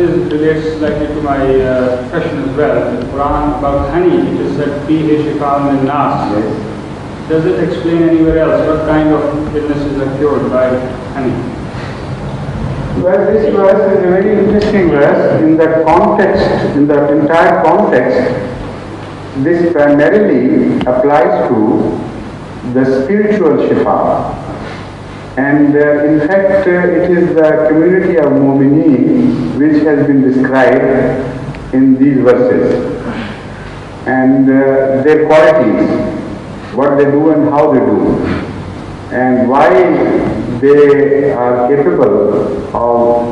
relates slightly to my question as well. In the Quran about honey, it is said, "Fihi shifa'un lin-nas." Does it explain anywhere else what kind of illnesses are cured by honey? Well, this verse is a very interesting verse. In the context, in the entire context, this primarily applies to the spiritual shifa. And in fact, it is the community of mu'mineen which has been described in these verses. And their qualities, what they do and how they do, and why they are capable of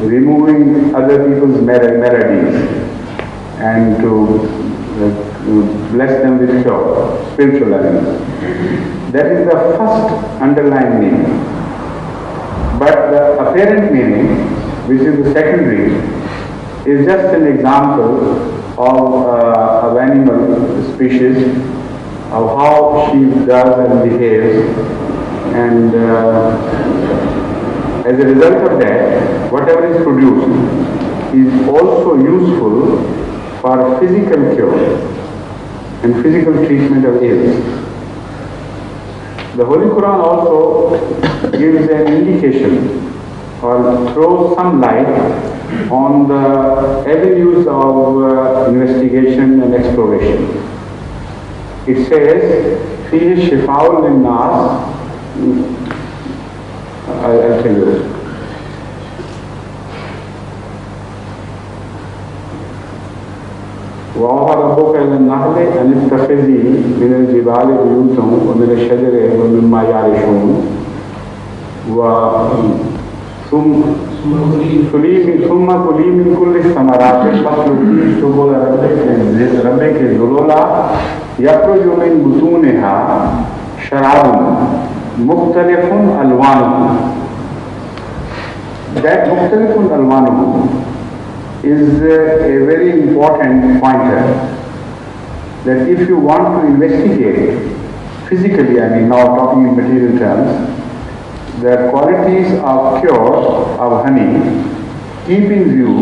removing other people's maladies and to bless them with cure, spiritual elements. That is the first underlying meaning. But the apparent meaning, which is the secondary, is just an example of animal species, of how she does and behaves, and as a result of that, whatever is produced is also useful for physical cure and physical treatment of ills. The Holy Quran also gives an indication or throws some light on the avenues of investigation and exploration. It says, "Fihi shifa'un lin-nas." I'll tell you. وَأَوْحَى رَبُّكَ إِلَى النَّحْلِ أَنِ اتَّخِذِي مِنَ الْجِبَالِ بُيُوتًا وَمِنَ الشَّجَرِ وَمِمَّا يَعْرِشُونَ ثُمَّ كُلِي مِنْ كُلِّ الثَّمَرَاتِ فَاسْلُكِي سُبُلَ رَبِّكِ ذُلُلًا يَخْرُجُ مِنْ بُطُونِهَا شَرَابٌ مُخْتَلِفٌ أَلْوَانُهُ. That مُخْتَلِفٌ أَلْوَانُهُ is a very important pointer, that if you want to investigate physically, I mean now talking in material terms, the qualities of cure of honey, keep in view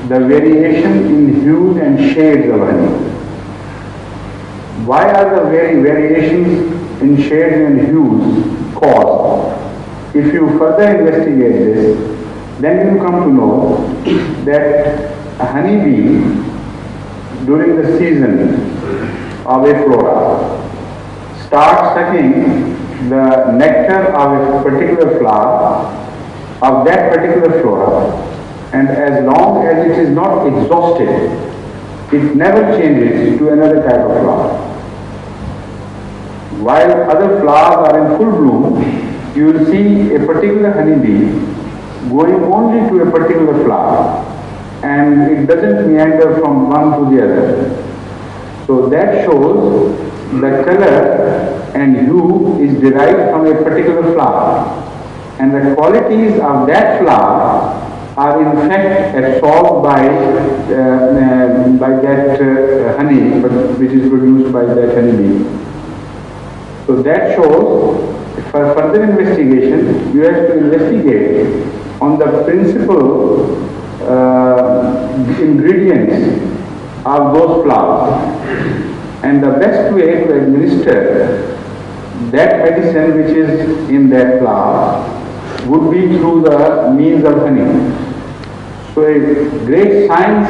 the variation in hues and shades of honey. Why are the variations in shades and hues caused? If you further investigate this, then you come to know that a honeybee during the season of a flora starts sucking the nectar of a particular flower of that particular flora, and as long as it is not exhausted, it never changes to another type of flower. While other flowers are in full bloom, you will see a particular honeybee going only to a particular flower, and it doesn't meander from one to the other. So that shows the color and hue is derived from a particular flower, and the qualities of that flower are in fact absorbed by that honey which is produced by that honeybee. So that shows, for further investigation, you have to investigate on the principal ingredients of those flowers, and the best way to administer that medicine which is in that flower would be through the means of honey. So a great science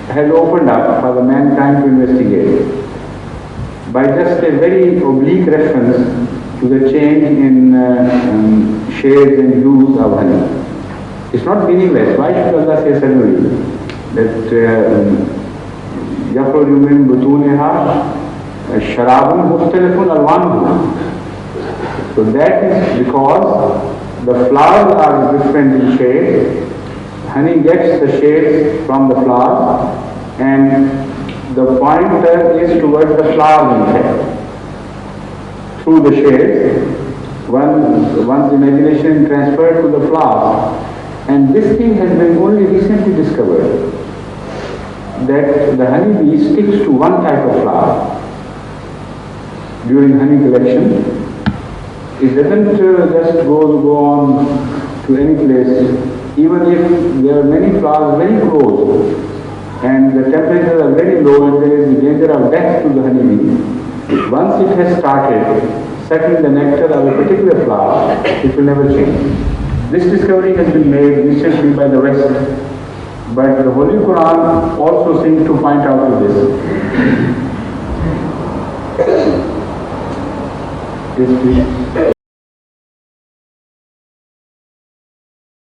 has opened up for the mankind to investigate by just a very oblique reference to the change in shades and hues of honey. It's not meaningless. Why should Allah say suddenly that يَخْرُجُ مِنْ بُطُونِهَا شَرَابٌ مُخْتَلِفٌ أَلْوَانُهُ? So that is because the flowers are different in shade. Honey gets the shades from the flowers, and the pointer is towards the flowers in fact. Through the shades, one's imagination transferred to the flowers. And this thing has been only recently discovered, that the honeybee sticks to one type of flower during honey collection. It doesn't just go on to any place even if there are many flowers very close and the temperatures are very low and there is the danger of death to the honeybee, once it has started sucking the nectar of a particular flower, it will never change. This discovery has been made recently by the West, but the Holy Quran also seems to point out to this. Yes, please.